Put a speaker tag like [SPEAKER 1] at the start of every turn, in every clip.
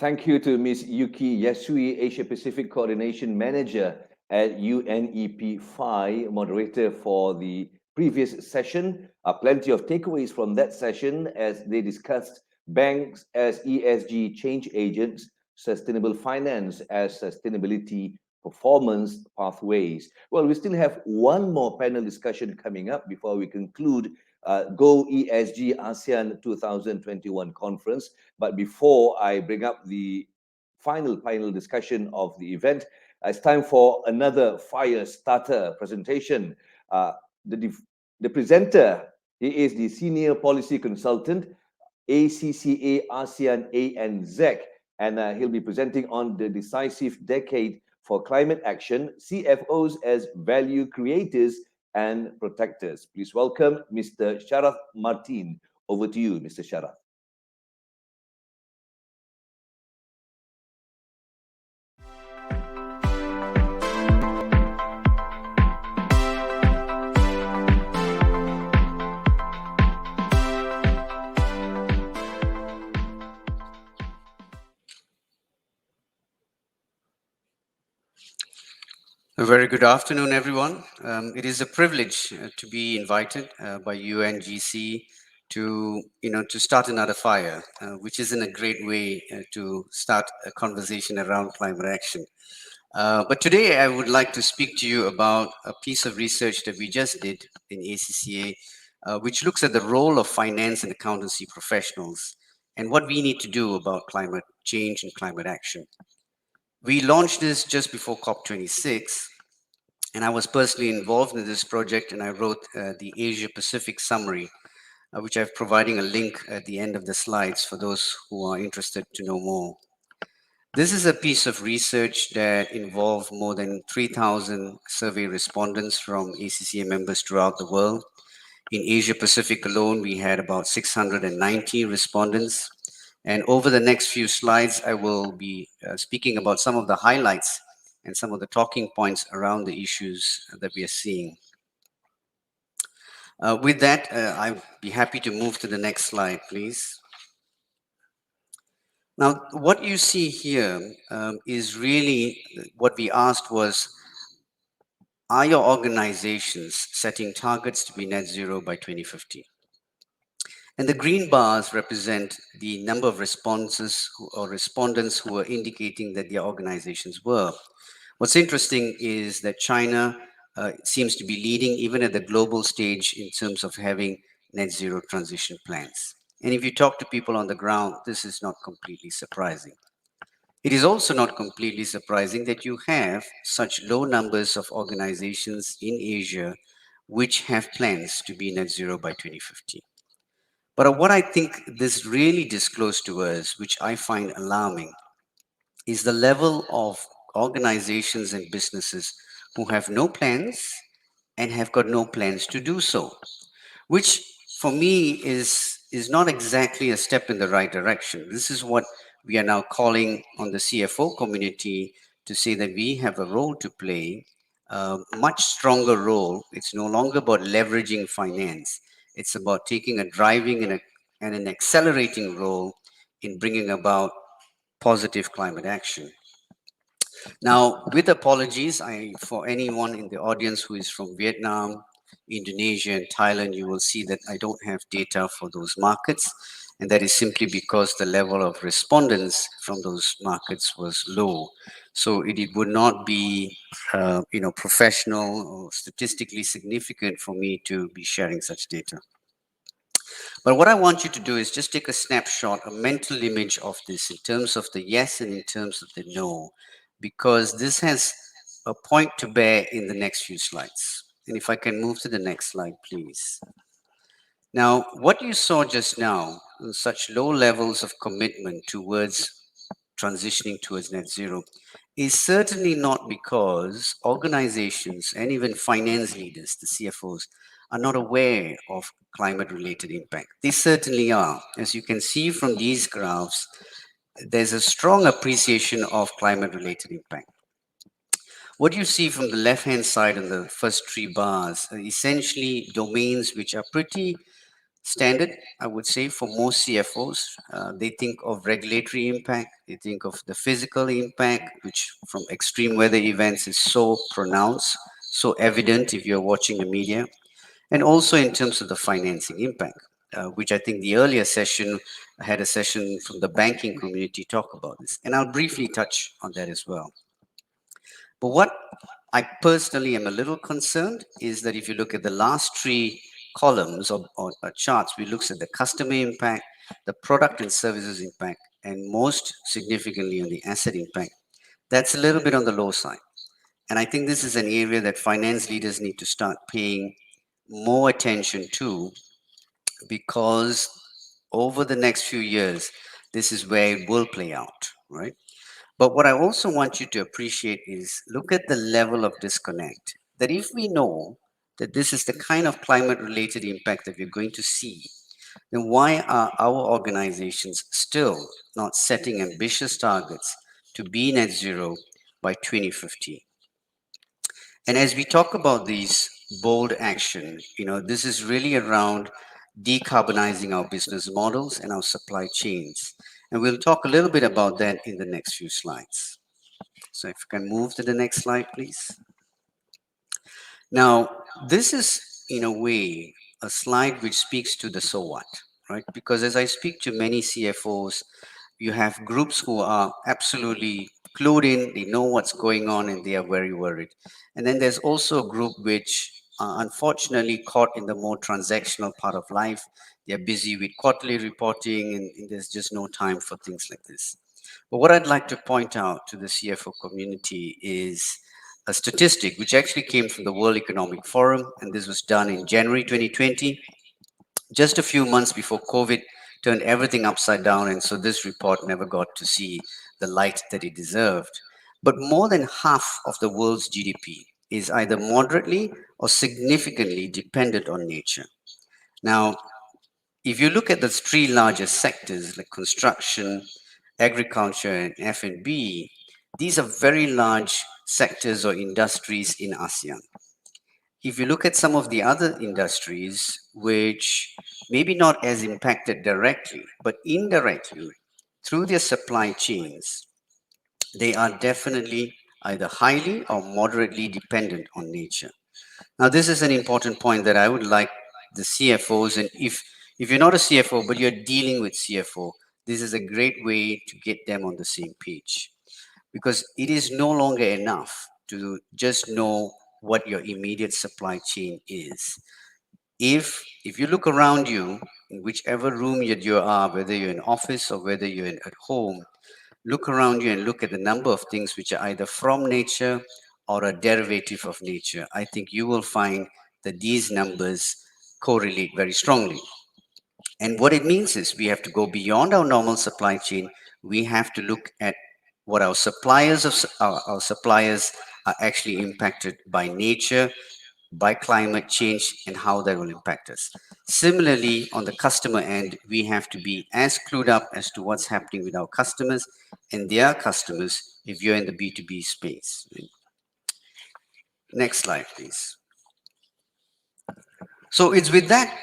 [SPEAKER 1] Thank you to Ms. Yuki Yasui, Asia Pacific Coordination Manager at UNEP FI, moderator for the previous session. Plenty of takeaways from that session as they discussed banks as ESG change agents, sustainable finance as sustainability performance pathways. Well, we still have one more panel discussion coming up before we conclude Go ESG ASEAN 2021 conference. But before I bring up the final panel discussion of the event, it's time for another Firestarter presentation. The presenter, he is the Senior Policy Consultant, ACCA ASEAN ANZ, and he'll be presenting on the Decisive Decade for Climate Action, CFOs as Value Creators and Protectors. Please welcome Mr. Sharath Martin. Over to you, Mr. Sharath.
[SPEAKER 2] A very good afternoon, everyone. It is a privilege to be invited by UNGC to start another fire, which isn't a great way to start a conversation around climate action. But today I would like to speak to you about a piece of research that we just did in ACCA, which looks at the role of finance and accountancy professionals and what we need to do about climate change and climate action. We launched this just before COP26, and I was personally involved in this project, and I wrote the Asia Pacific summary, which I'm providing a link at the end of the slides for those who are interested to know more. This is a piece of research that involved more than 3,000 survey respondents from ACCA members throughout the world. In Asia Pacific alone, we had about 690 respondents. And over the next few slides, I will be speaking about some of the highlights and some of the talking points around the issues that we are seeing. With that, I'd be happy to move to the next slide, please. Now, what you see here is really what we asked was, are your organizations setting targets to be net zero by 2050? And the green bars represent the number of responses or respondents who are indicating that their organizations were. What's interesting is that China seems to be leading even at the global stage in terms of having net zero transition plans. And if you talk to people on the ground, this is not completely surprising. It is also not completely surprising that you have such low numbers of organizations in Asia which have plans to be net zero by 2050. But what I think this really disclosed to us, which I find alarming, is the level of organizations and businesses who have no plans and have got no plans to do so, which for me is not exactly a step in the right direction. This is what we are now calling on the CFO community to say that we have a role to play, a much stronger role. It's no longer about leveraging finance. It's about taking a driving and an accelerating role in bringing about positive climate action. Now, with apologies, for anyone in the audience who is from Vietnam, Indonesia, and Thailand, you will see that I don't have data for those markets. And that is simply because the level of respondents from those markets was low. So it would not be, professional or statistically significant for me to be sharing such data. But what I want you to do is just take a snapshot, a mental image of this in terms of the yes and in terms of the no, because this has a point to bear in the next few slides. And if I can move to the next slide, please. Now, what you saw just now, such low levels of commitment towards transitioning towards net zero, is certainly not because organizations and even finance leaders, the CFOs, are not aware of climate-related impact. They certainly are. As you can see from these graphs, there's a strong appreciation of climate-related impact. What you see from the left-hand side on the first three bars are essentially domains which are pretty standard, I would say, for most CFOs. They think of regulatory impact, they think of the physical impact, which from extreme weather events is so pronounced, so evident if you're watching the media, and also in terms of the financing impact, which I think the earlier session had a session from the banking community talk about this. And I'll briefly touch on that as well. But what I personally am a little concerned is that if you look at the last three columns or charts, we look at the customer impact, the product and services impact, and most significantly on the asset impact. That's a little bit on the low side. And I think this is an area that finance leaders need to start paying more attention to, because over the next few years, this is where it will play out, right? But what I also want you to appreciate is look at the level of disconnect. That if we know that this is the kind of climate related impact that we're going to see, then why are our organizations still not setting ambitious targets to be net zero by 2050? And as we talk about these bold action, this is really around decarbonizing our business models and our supply chains. And we'll talk a little bit about that in the next few slides. So if you can move to the next slide, please. Now, this is in a way a slide which speaks to the so what, right? Because as I speak to many CFOs, you have groups who are absolutely clued in, they know what's going on, and they are very worried. And then there's also a group which are unfortunately caught in the more transactional part of life. They're busy with quarterly reporting, and there's just no time for things like this. But what I'd like to point out to the CFO community is a statistic which actually came from the World Economic Forum, and this was done in January 2020, just a few months before COVID turned everything upside down. And so this report never got to see the light that it deserved. But more than half of the world's GDP is either moderately or significantly dependent on nature. Now, if you look at the three largest sectors like construction, agriculture, and F&B, these are very large sectors or industries in ASEAN. If you look at some of the other industries, which maybe not as impacted directly, but indirectly through their supply chains, they are definitely either highly or moderately dependent on nature. Now, this is an important point that I would like the CFOs, and if you're not a CFO but you're dealing with CFO, this is a great way to get them on the same page, because it is no longer enough to just know what your immediate supply chain is. If you look around you, in whichever room you are, whether you're in office or whether you're at home, look around you and look at the number of things which are either from nature or a derivative of nature. I think you will find that these numbers correlate very strongly. And what it means is we have to go beyond our normal supply chain. We have to look at what our suppliers are actually impacted by nature, by climate change, and how that will impact us. Similarly, on the customer end, we have to be as clued up as to what's happening with our customers and their customers if you're in the B2B space. Next slide, please. So it's with that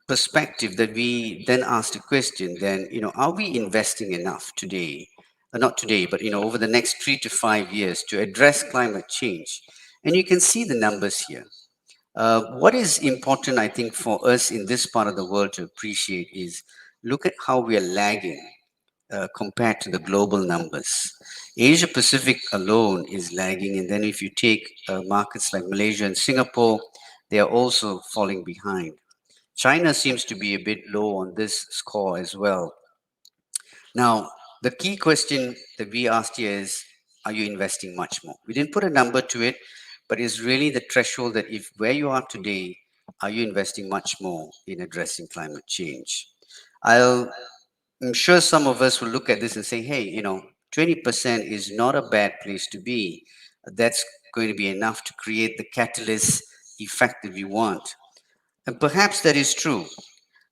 [SPEAKER 2] perspective that we then ask the question, then, are we investing enough today, not today, but, over the next 3 to 5 years to address climate change? And you can see the numbers here. What is important, I think, for us in this part of the world to appreciate is look at how we are lagging compared to the global numbers. Asia Pacific alone is lagging, and then if you take markets like Malaysia and Singapore, they are also falling behind. China seems to be a bit low on this score as well. Now, the key question that we asked here is, are you investing much more? We didn't put a number to it, but it's really the threshold that if where you are today, are you investing much more in addressing climate change? I'm sure some of us will look at this and say, hey, 20% is not a bad place to be. That's going to be enough to create the catalyst effect that we want. And perhaps that is true.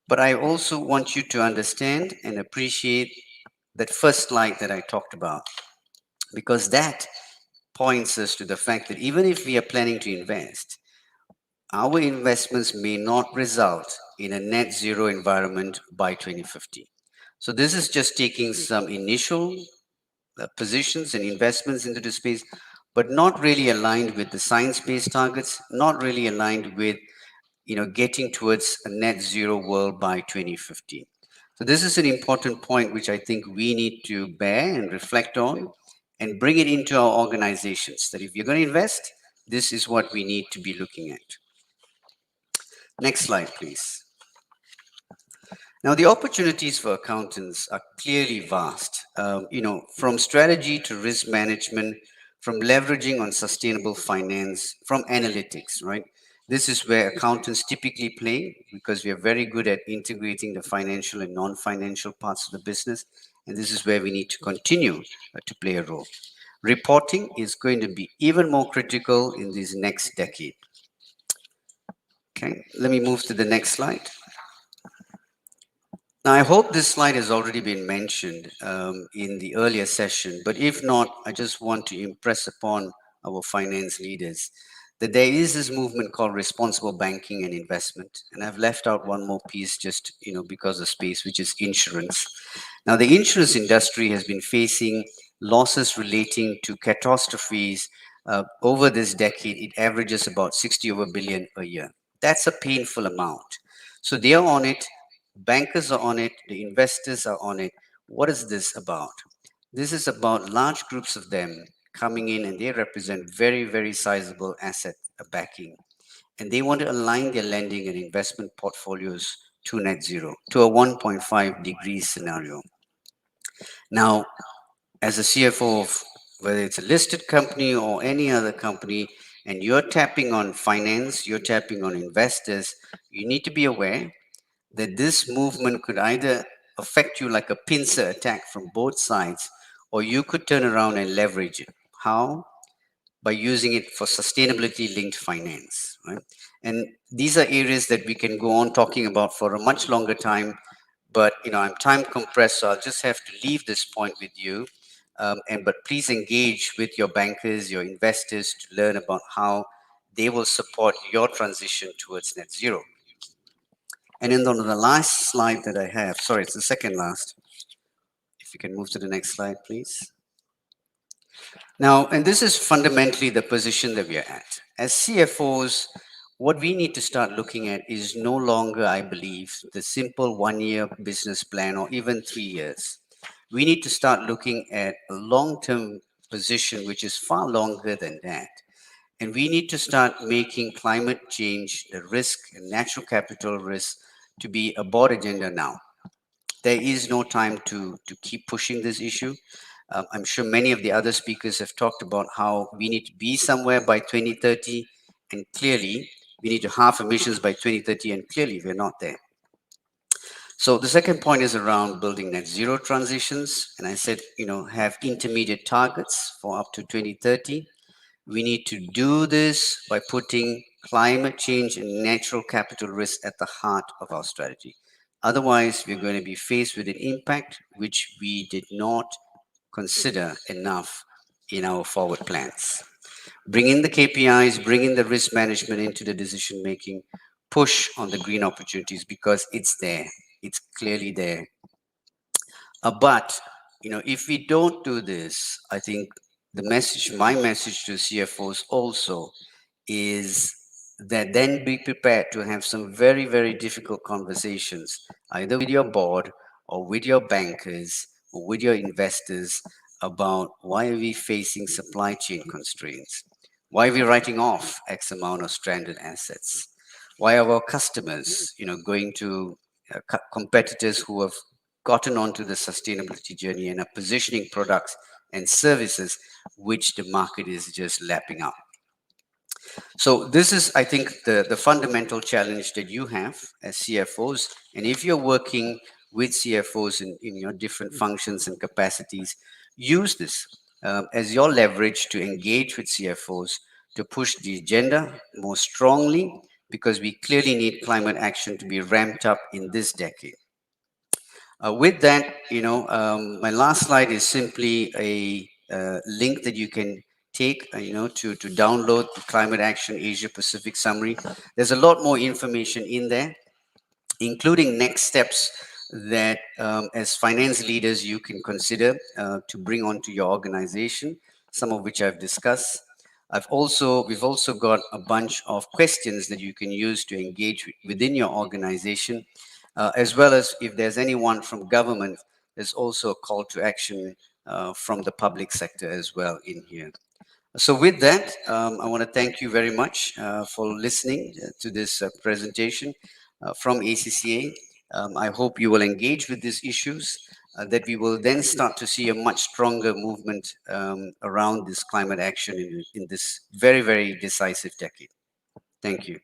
[SPEAKER 2] But I also want you to understand and appreciate that first slide that I talked about, because that points us to the fact that even if we are planning to invest, our investments may not result in a net zero environment by 2050. So this is just taking some initial positions and investments into the space, but not really aligned with the science-based targets, not really aligned with getting towards a net zero world by 2050. So this is an important point which I think we need to bear and reflect on and bring it into our organizations that if you're going to invest, this is what we need to be looking at. Next slide, please. Now, the opportunities for accountants are clearly vast. From strategy to risk management, from leveraging on sustainable finance, from analytics, right? This is where accountants typically play because we are very good at integrating the financial and non-financial parts of the business, and this is where we need to continue to play a role. Reporting is going to be even more critical in this next decade. Okay, let me move to the next slide. Now, I hope this slide has already been mentioned in the earlier session, but if not, I just want to impress upon our finance leaders that there is this movement called responsible banking and investment. And I've left out one more piece just, because of space, which is insurance. Now, the insurance industry has been facing losses relating to catastrophes. Over this decade, it averages about 60 over billion a year. That's a painful amount. So they are on it. Bankers are on it, the investors are on it. What is this about? This is about large groups of them coming in and they represent very, very sizable asset backing. And they want to align their lending and investment portfolios to net zero, to a 1.5 degrees scenario. Now, as a CFO of whether it's a listed company or any other company, and you're tapping on finance, you're tapping on investors, you need to be aware that this movement could either affect you like a pincer attack from both sides, or you could turn around and leverage it. How? By using it for sustainability linked finance, right? And these are areas that we can go on talking about for a much longer time, but I'm time compressed, so I'll just have to leave this point with you. But please engage with your bankers, your investors to learn about how they will support your transition towards net zero. And then on the last slide that I have, sorry, it's the second last. If you can move to the next slide, please. Now, and this is fundamentally the position that we are at. As CFOs, what we need to start looking at is no longer, I believe, the simple 1 year business plan or even 3 years. We need to start looking at a long-term position, which is far longer than that. And we need to start making climate change, the risk and natural capital risk to be a board agenda now. There is no time to keep pushing this issue. I'm sure many of the other speakers have talked about how we need to be somewhere by 2030, and clearly we need to halve emissions by 2030, and clearly we're not there. So the second point is around building net zero transitions, and I said, have intermediate targets for up to 2030. We need to do this by putting climate change and natural capital risk at the heart of our strategy. Otherwise, we're going to be faced with an impact which we did not consider enough in our forward plans. Bring in the KPIs, bring in the risk management into the decision making, push on the green opportunities because it's there. It's clearly there. But if we don't do this, I think my message to CFOs also is that then be prepared to have some very, very difficult conversations, either with your board or with your bankers or with your investors about why are we facing supply chain constraints? Why are we writing off X amount of stranded assets? Why are our customers, going to competitors who have gotten onto the sustainability journey and are positioning products and services which the market is just lapping up? So this is, I think, the fundamental challenge that you have as CFOs. And if you're working with CFOs in your different functions and capacities, use this as your leverage to engage with CFOs to push the agenda more strongly, because we clearly need climate action to be ramped up in this decade. With that, my last slide is simply a link that you can take, to download the Climate Action Asia Pacific Summary. There's a lot more information in there. including next steps that as finance leaders you can consider to bring onto your organization, some of which I've discussed. We've also got a bunch of questions that you can use to engage within your organization, as well as if there's anyone from government, there's also a call to action from the public sector as well in here. So with that, I want to thank you very much for listening to this presentation from ACCA. I hope you will engage with these issues, that we will then start to see a much stronger movement around this climate action in this very, very decisive decade. Thank you.